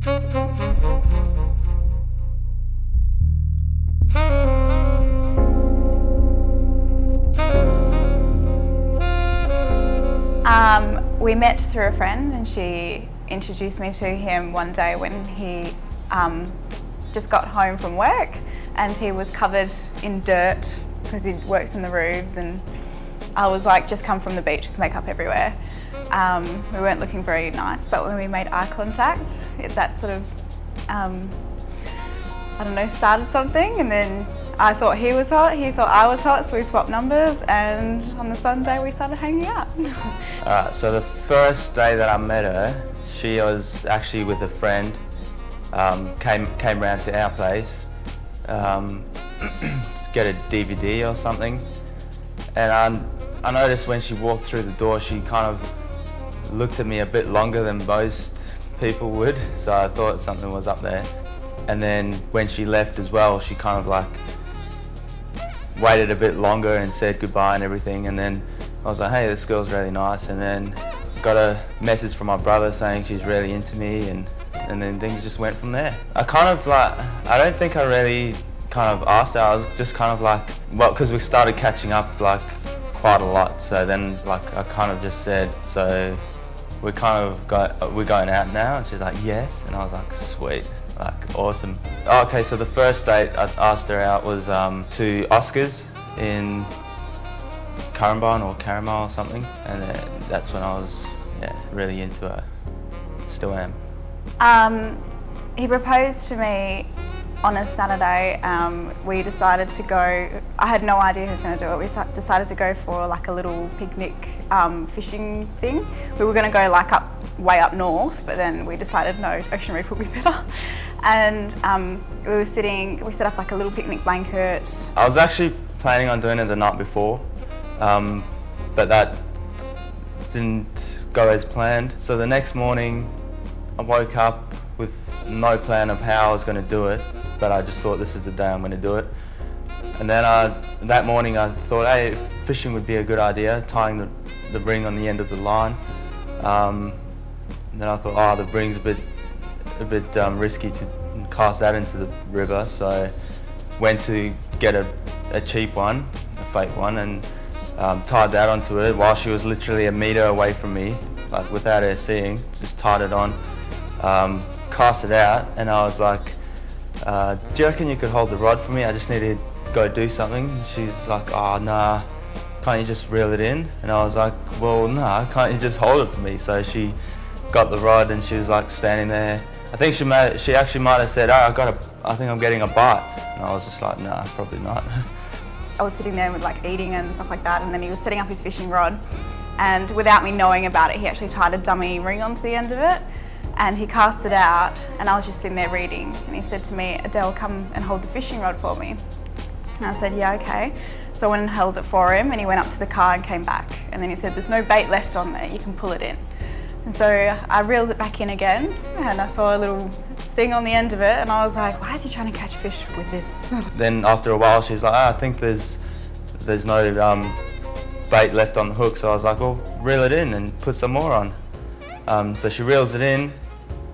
We met through a friend and she introduced me to him one day when he just got home from work and he was covered in dirt because he works in the roofs, and I was like just come from the beach with makeup everywhere. We weren't looking very nice, but when we made eye contact, that sort of, I don't know, started something, and then I thought he was hot, he thought I was hot, so we swapped numbers, and on the Sunday we started hanging out. Alright, so the first day that I met her, she was actually with a friend, came round to our place to get a DVD or something, and I noticed when she walked through the door she kind of looked at me a bit longer than most people would, so I thought something was up there. And then when she left as well, she kind of like waited a bit longer and said goodbye and everything, and then I was like, hey, this girl's really nice, and then got a message from my brother saying she's really into me, and then things just went from there. I kind of like, I don't think I really kind of asked her, I was just kind of like, well, because we started catching up like quite a lot, so then like I kind of just said, so we're going out now, and she's like, yes, and I was like, sweet. Like, awesome. Oh, okay, so the first date I asked her out was to Oscars in Carambar or Caramel or something, and then that's when I was really into her. Still am. He proposed to me on a Saturday. We decided to go, I had no idea who was going to do it. We decided to go for like a little picnic fishing thing. We were going to go like way up north, but then we decided no, Ocean Reef would be better. And we set up like a little picnic blanket. I was actually planning on doing it the night before, but that didn't go as planned. So the next morning I woke up with no plan of how I was going to do it, but I just thought this is the day I'm going to do it. And then that morning I thought, hey, fishing would be a good idea, tying the ring on the end of the line. And then I thought, oh, the ring's a bit risky to cast that into the river, so went to get a cheap one, a fake one, and tied that onto it while she was literally a metre away from me, like without her seeing, just tied it on, cast it out, and I was like, do you reckon you could hold the rod for me? I just need to go do something. And she's like, oh nah, can't you just reel it in? And I was like, well nah, can't you just hold it for me? So she got the rod and she was like standing there. I think she actually might have said, oh, I think I'm getting a bite. And I was just like, nah, probably not. I was sitting there with like eating and stuff like that, and then he was setting up his fishing rod, and without me knowing about it, he actually tied a dummy ring onto the end of it, and he cast it out, and I was just sitting there reading, and he said to me, Adele, come and hold the fishing rod for me. And I said, yeah, okay. So I went and held it for him, and he went up to the car and came back, and then he said, there's no bait left on there, you can pull it in. And so I reeled it back in again, and I saw a little thing on the end of it, and I was like, why is he trying to catch fish with this? Then after a while she's like, I think there's no bait left on the hook, so I was like, well, reel it in and put some more on. So she reels it in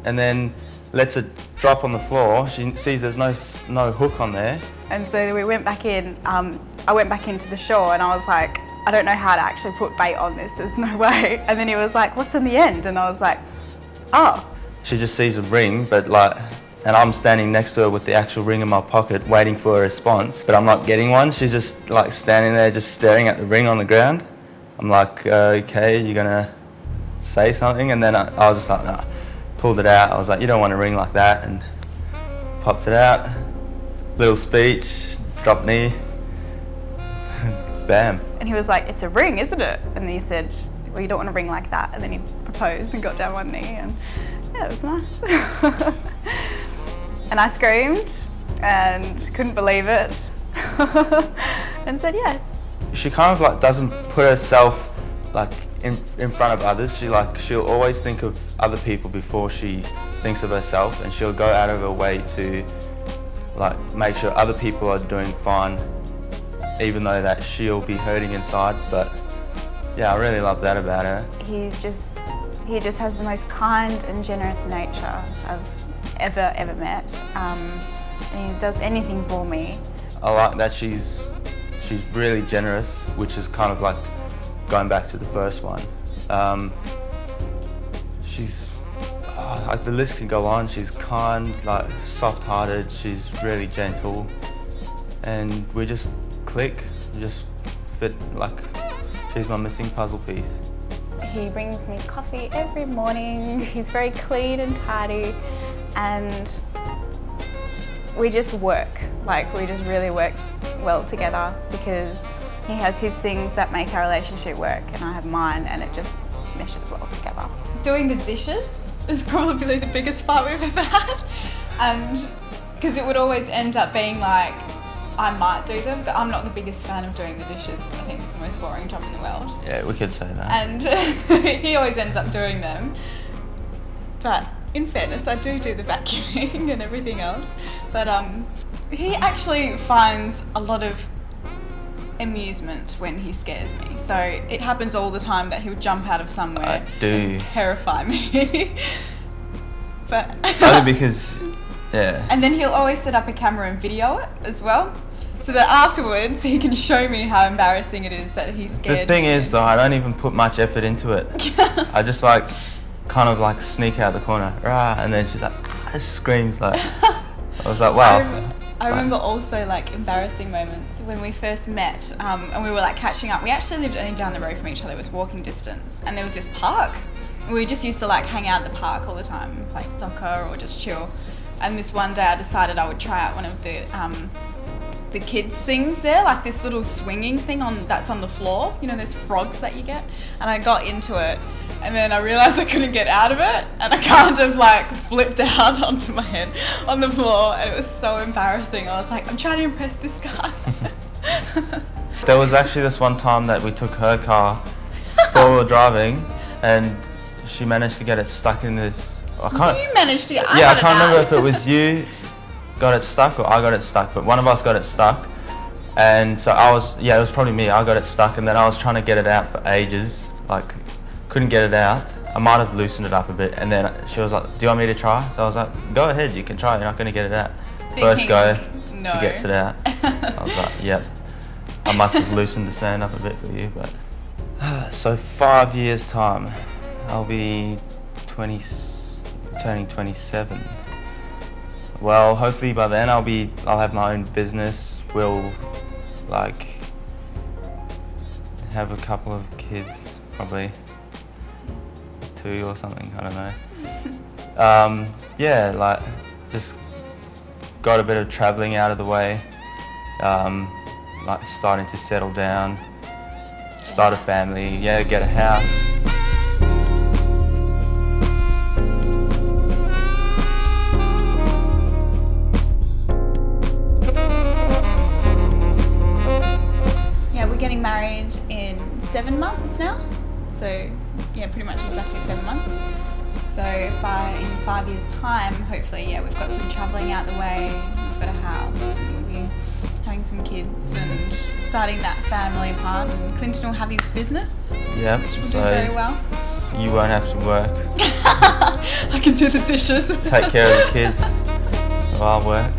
and then lets it drop on the floor. She sees there's no hook on there. And so we went back in, I went back into the shore, and I was like, I don't know how to actually put bait on this, there's no way. And then he was like, what's on the end? And I was like, oh. She just sees a ring, but like, and I'm standing next to her with the actual ring in my pocket waiting for a response, but I'm not getting one. She's just like standing there just staring at the ring on the ground. I'm like, okay, you're gonna say something? And then I was just like, nah. Pulled it out. I was like, you don't want a ring like that, and popped it out. Little speech, drop knee, bam. And he was like, it's a ring, isn't it? And then he said, well, you don't want a ring like that. And then he proposed and got down one knee, and yeah, it was nice. And I screamed and couldn't believe it and said yes. She kind of like doesn't put herself like in front of others. She'll always think of other people before she thinks of herself, and she'll go out of her way to like make sure other people are doing fine, even though that she'll be hurting inside. But yeah, I really love that about her. He just has the most kind and generous nature. ever met. And he does anything for me. I like that she's really generous, which is kind of like going back to the first one. She's like, the list can go on. She's kind, like soft-hearted. She's really gentle, and we just click. We just fit. Like, she's my missing puzzle piece. He brings me coffee every morning. He's very clean and tidy, and we just work. Like, we just really work well together because he has his things that make our relationship work, and I have mine, and it just meshes well together. Doing the dishes is probably the biggest fight we've ever had, and because it would always end up being like, I might do them, but I'm not the biggest fan of doing the dishes. I think it's the most boring job in the world. Yeah, we could say that. And he always ends up doing them. But in fairness, I do the vacuuming and everything else. But he actually finds a lot of amusement when he scares me. So it happens all the time that he'll jump out of somewhere and terrify me. But only because, yeah. And then he'll always set up a camera and video it as well, so that afterwards he can show me how embarrassing it is that he's scared. The thing is though, I don't even put much effort into it. I just like, kind of like sneak out the corner, rah, and then she's like, screams like, I was like, wow. I remember also like embarrassing moments when we first met, and we were like catching up. We actually lived only down the road from each other, it was walking distance, and there was this park. We just used to like hang out at the park all the time and play soccer or just chill. And this one day I decided I would try out one of the kids things there, like this little swinging thing that's on the floor, you know, those frogs that you get. And I got into it, and then I realised I couldn't get out of it, and I kind of like flipped out onto my head on the floor, and it was so embarrassing. I was like, I'm trying to impress this guy. There was actually this one time that we took her car forward driving, and she managed to get it stuck in this. You managed to get I can't remember if it was you got it stuck or I got it stuck, but one of us got it stuck. And so it was probably me. I got it stuck, and then I was trying to get it out for ages, like couldn't get it out. I might have loosened it up a bit, and then she was like, do you want me to try? So I was like, go ahead, you can try, you're not going to get it out. First go, no. She gets it out. I was like, yep, I must have loosened the sand up a bit for you. But so 5 years time, I'll be turning 27. Well, hopefully by then I'll have my own business. We'll like have a couple of kids, probably 2 or something, I don't know. Yeah, like just got a bit of travelling out of the way, like starting to settle down, start a family, yeah, get a house. Getting married in 7 months now, so yeah, pretty much exactly 7 months. So in 5 years time, hopefully, yeah, we've got some travelling out the way, we've got a house, and we'll be having some kids and starting that family part, and Clinton will have his business, yeah, which will do very well. You won't have to work. I can do the dishes. Take care of the kids while I work.